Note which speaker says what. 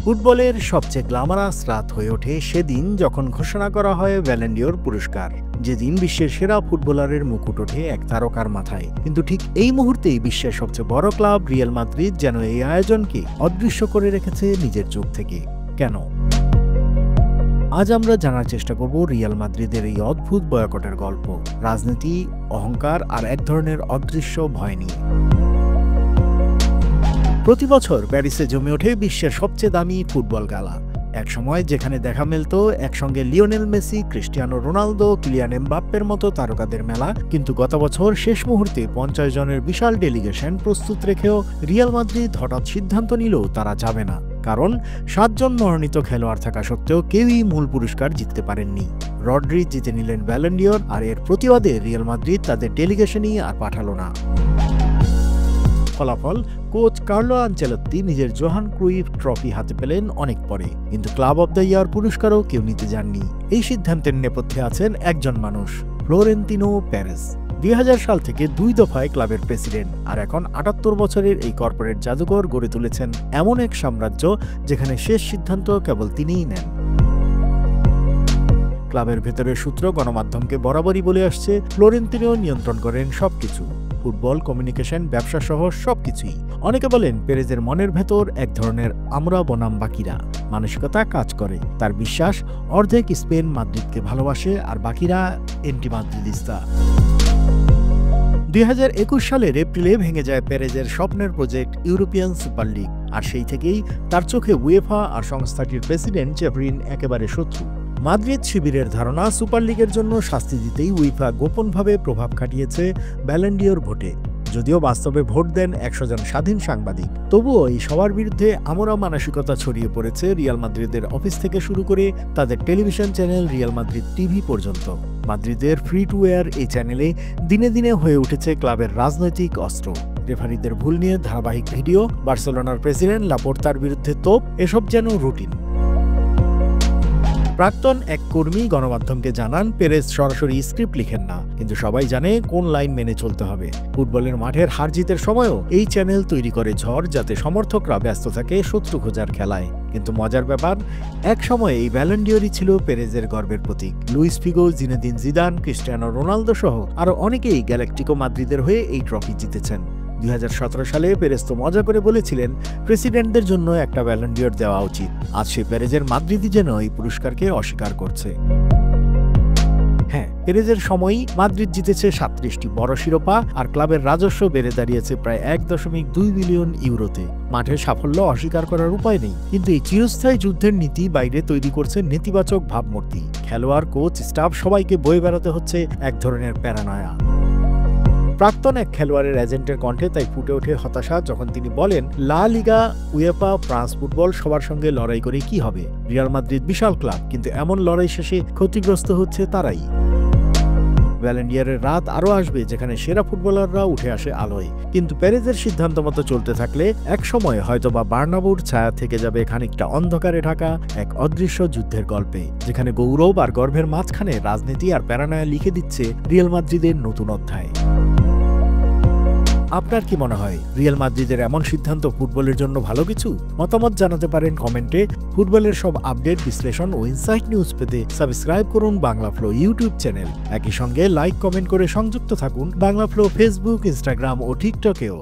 Speaker 1: ফুটবলের সবচেয়ে গ্ল্যামারাস রাত হয়ে ওঠে সেদিন যখন ঘোষণা করা হয় ব্যালন ডি'ওর পুরস্কার, যেদিন বিশ্বের সেরা ফুটবলারের মুকুট ওঠে এক তারকার মাথায়। কিন্তু ঠিক এই মুহূর্তেই বিশ্বের সবচেয়ে বড় ক্লাব রিয়াল মাদ্রিদ যেন এই আয়োজনকে অদৃশ্য করে রেখেছে নিজের চোখ থেকে। কেন? আজ আমরা জানার চেষ্টা করব রিয়াল মাদ্রিদের এই অদ্ভুত বয়কটের গল্প, রাজনীতি, অহংকার আর এক ধরনের অদৃশ্য ভয় নিয়ে। প্রতি বছর প্যারিসে জমে ওঠে বিশ্বের সবচেয়ে দামি ফুটবল গালা। এক সময় যেখানে দেখা মিলত একসঙ্গে Lionel Messi, Cristiano Ronaldo, Kylian এমবাপ্পের মতো তারকাদের মেলা, কিন্তু গত বছর শেষ মুহূর্তে 50 জনের বিশাল ডেলিগেশন প্রস্তুত রেখেও রিয়াল মাদ্রিদ হঠাৎ সিদ্ধান্ত নিল তারা যাবে না। কারণ 7 জন মনোনীত খেলোয়াড় থাকা সত্ত্বেও কেউই মূল পুরস্কার জিততে পারেননি। রড্রি জিতে নিলেন ব্যালন ডি'র, আর এর প্রতিবাদে রিয়াল মাদ্রিদ তাদের ডেলিগেশনই আর পাঠালো না। ফলাফল, কোচ কার্লো আনচেলত্তি নিজের জোহান ক্রুইফ ট্রফি হাতে পেলেন অনেক পরে, কিন্তু ক্লাব অব দ্য ইয়ার পুরস্কারও কেউ নিতে যাননি। এই সিদ্ধান্তের নেপথ্যে আছেন একজন মানুষ, ফ্লোরেন্তিনো পেরেজ। 2000 সাল থেকে 2 দফায় ক্লাবের প্রেসিডেন্ট, আর এখন 78 বছরের এই কর্পোরেট জাদুকর গড়ে তুলেছেন এমন এক সাম্রাজ্য যেখানে শেষ সিদ্ধান্ত কেবল তিনিই নেন। ক্লাবের ভেতরের সূত্র গণমাধ্যমকে বরাবরই বলে আসছে, ফ্লোরেন্তিনো নিয়ন্ত্রণ করেন সবকিছু, ফুটবল, কমিউনিকেশন, ব্যবসা সহ সবকিছুই। অনেকে বলেন পেরেজের মনের ভেতর এক ধরনের আমরা বনাম বাকিরা মানসিকতা কাজ করে। তার বিশ্বাস অর্ধেক স্পেন মাদ্রিদকে ভালোবাসে আর বাকিরা এন্টি মাদ্রিদিস্তা। 2021 সালের এপ্রিলে ভেঙে যায় পেরেজের স্বপ্নের প্রজেক্ট ইউরোপিয়ান সুপার লিগ, আর সেই থেকেই তার চোখে উয়েফা আর সংস্থাটির প্রেসিডেন্ট চেভরিন একেবারে শত্রু। মাদ্রিদ শিবিরের ধারণা, সুপার লিগের জন্য শাস্তি দিতেই উয়েফা গোপনভাবে প্রভাব খাটিয়েছে ব্যালন ডি'র ভোটে। যদিও বাস্তবে ভোট দেন 100 জন স্বাধীন সাংবাদিক, তবুও এই সবার বিরুদ্ধে আমরা মানসিকতা ছড়িয়ে পড়েছে রিয়াল মাদ্রিদের অফিস থেকে শুরু করে তাদের television channel Real Madrid TV পর্যন্ত। মাদ্রিদের ফ্রি টু এয়ার এই চ্যানেলে দিনে দিনে হয়ে উঠেছে ক্লাবের রাজনৈতিক অস্ত্র। রেফারিদের ভুল নিয়ে ধারাবাহিক ভিডিও, বার্সেলোনার প্রেসিডেন্ট লাপোর্তার বিরুদ্ধে তোপ, এসব যেন রুটিন। প্রাক্তন এক কর্মী গণমাধ্যমকে জানান, পেরেজ সরাসরি স্ক্রিপ্ট লিখেন না, কিন্তু সবাই জানে কোন লাইন মেনে চলতে হবে। ফুটবলের মাঠের হার জিতের সময়ও এই চ্যানেল তৈরি করে ঝড়, যাতে সমর্থকরা ব্যস্ত থাকে শত্রু খোঁজার খেলায়। কিন্তু মজার ব্যাপার, এক সময় এই ব্যালন ডি'রই ছিল পেরেজের গর্বের প্রতীক। Luis Figo, Zinedine Zidane, Cristiano Ronaldo সহ আরও অনেকেই গ্যালাকটিকো মাদ্রিদের হয়ে এই ট্রফি জিতেছেন। 2017 সালে পেরেজ তো মজা করে বলেছিলেন প্রেসিডেন্টদের জন্য একটা ব্যালন ডি'র দেওয়া উচিত। আজ সে পেরেজের মাদ্রিদই যেন এই পুরস্কারকে অস্বীকার করছে। হ্যাঁ, পেরেজের সময়ই মাদ্রিদ জিতেছে 37টি বড় শিরোপা, আর ক্লাবের রাজস্ব বেড়ে দাঁড়িয়েছে প্রায় 1.2 বিলিয়ন ইউরোতে। মাঠের সাফল্য অস্বীকার করার উপায় নেই, কিন্তু এই চিরস্থায়ী যুদ্ধের নীতি বাইরে তৈরি করছে নেতিবাচক ভাবমূর্তি। খেলোয়াড়, কোচ, স্টাফ সবাইকে বয়ে বেড়াতে হচ্ছে এক ধরনের প্যারানয়া। প্রাক্তন এক খেলোয়াড়ের এজেন্টের কণ্ঠে তাই ফুটে ওঠে হতাশা যখন তিনি বলেন, লা লিগা, উয়েফা, ফ্রান্স ফুটবল সবার সঙ্গে লড়াই করে কি হবে? রিয়াল মাদ্রিদ বিশাল ক্লাব, কিন্তু এমন লড়াই শেষে ক্ষতিগ্রস্ত হচ্ছে তারাই। ব্যালন ডি'র রাত আরও আসবে যেখানে সেরা ফুটবলাররা উঠে আসে আলোয়, কিন্তু পেরেজের সিদ্ধান্ত মতো চলতে থাকলে এক সময় হয়তোবা বার্নাবুর ছায়া থেকে যাবে খানিকটা অন্ধকারে ঢাকা এক অদৃশ্য যুদ্ধের গল্পে, যেখানে গৌরব আর গর্বের মাঝখানে রাজনীতি আর প্যারানয়া লিখে দিচ্ছে রিয়াল মাদ্রিদের নতুন অধ্যায়। আপনার কি মনে হয়, রিয়াল মাদ্রিদের এমন সিদ্ধান্ত ফুটবলের জন্য ভালো কিছু? মতামত জানাতে পারেন কমেন্টে। ফুটবলের সব আপডেট, বিশ্লেষণ ও ইনসাইট নিউজ পেতে সাবস্ক্রাইব করুন বাংলা ফ্লো ইউটিউব চ্যানেল। একই সঙ্গে লাইক, কমেন্ট করে সংযুক্ত থাকুন বাংলা ফ্লো ফেসবুক, ইনস্টাগ্রাম ও টিকটকেও।